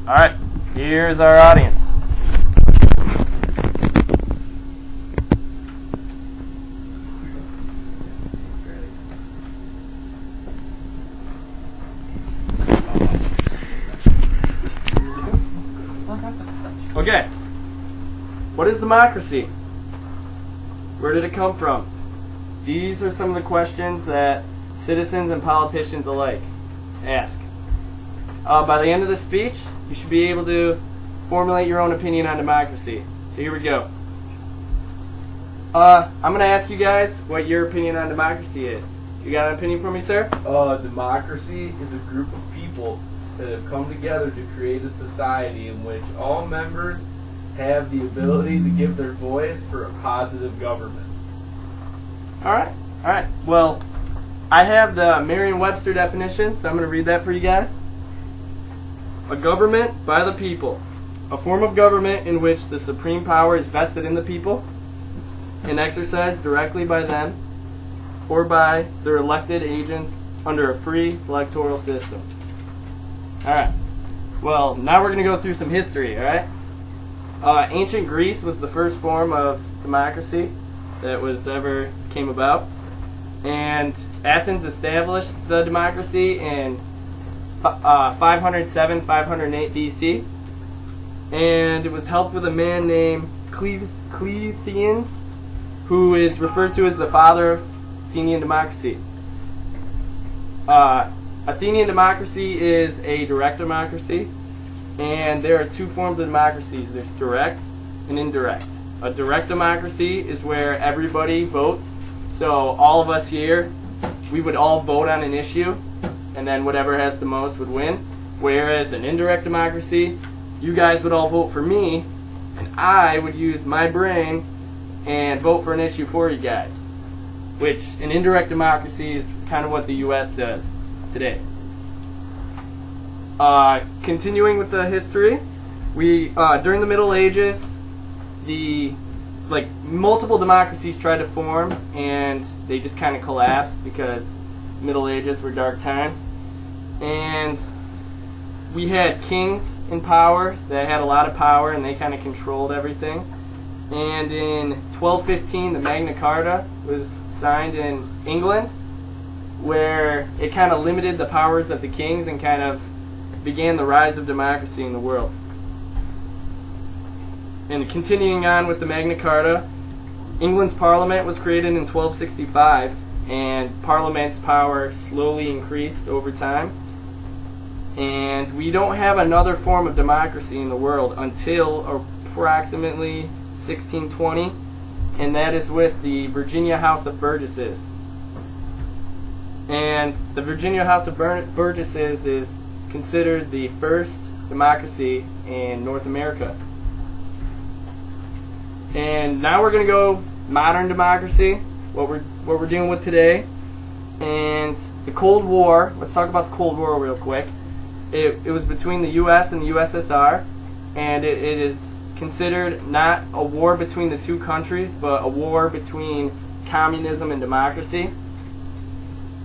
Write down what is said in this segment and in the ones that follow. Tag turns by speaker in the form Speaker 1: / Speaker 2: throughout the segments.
Speaker 1: Alright, here's our audience. Okay, what is democracy? Where did it come from? These are some of the questions that citizens and politicians alike ask. By the end of the speech, you should be able to formulate your own opinion on democracy. So here we go. I'm going to ask you guys what your opinion on democracy is. You got an opinion for me, sir?
Speaker 2: Democracy is a group of people that have come together to create a society in which all members have the ability to give their voice for a positive government.
Speaker 1: Alright. Well, I have the Merriam-Webster definition, so I'm going to read that for you guys. A government by the people. A form of government in which the supreme power is vested in the people and exercised directly by them or by their elected agents under a free electoral system. Alright. Well, now we're going to go through some history, alright? Ancient Greece was the first form of democracy that was ever came about. And Athens established the democracy in 507, 508 BC. And it was helped with a man named Cleanthes, who is referred to as the father of Athenian democracy. Athenian democracy is a direct democracy, and there are two forms of democracies. There's direct and indirect. A direct democracy is where everybody votes, so all of us here, we would all vote on an issue, and then whatever has the most would win. Whereas an indirect democracy, you guys would all vote for me, and I would use my brain and vote for an issue for you guys. Which, an indirect democracy is kind of what the U.S. does today. Continuing with the history, during the Middle Ages, multiple democracies tried to form, and they just kind of collapsed because Middle Ages were dark times. And we had kings in power that had a lot of power, and they kind of controlled everything. And in 1215, the Magna Carta was signed in England, where it kind of limited the powers of the kings and kind of began the rise of democracy in the world. And continuing on with the Magna Carta, England's Parliament was created in 1265, and Parliament's power slowly increased over time. And we don't have another form of democracy in the world until approximately 1620, and that is with the Virginia House of Burgesses. And the Virginia House of Burgesses is considered the first democracy in North America. And now we're going to go modern democracy, what we're dealing with today. And the Cold War, let's talk about the Cold War real quick. It was between the U.S. and the USSR, and it is considered not a war between the two countries, but a war between communism and democracy.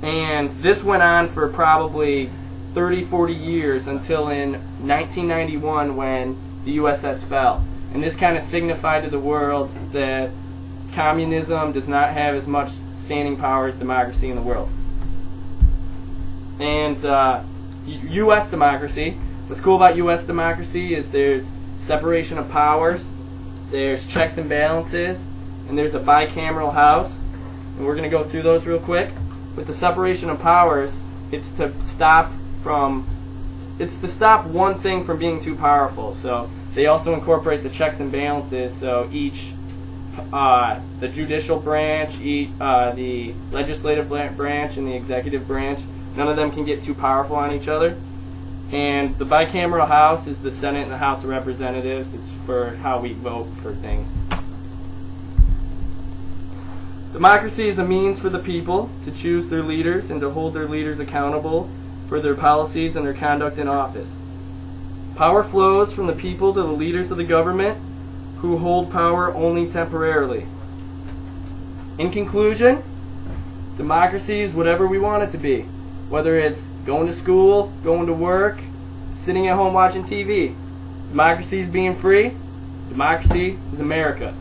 Speaker 1: And this went on for probably 30, 40 years until in 1991 when the USS fell. And this kind of signified to the world that communism does not have as much standing power as democracy in the world. And U.S. democracy, what's cool about U.S. democracy is there's separation of powers, there's checks and balances, and there's a bicameral house. And we're going to go through those real quick. With the separation of powers, it's to stop one thing from being too powerful. So they also incorporate the checks and balances. So each, the judicial branch, the legislative branch, and the executive branch, none of them can get too powerful on each other. And the bicameral house is the Senate and the House of Representatives. It's for how we vote for things. Democracy is a means for the people to choose their leaders and to hold their leaders accountable for their policies and their conduct in office. Power flows from the people to the leaders of the government, who hold power only temporarily. In conclusion, democracy is whatever we want it to be. Whether it's going to school, going to work, sitting at home watching TV. Democracy is being free. Democracy is America.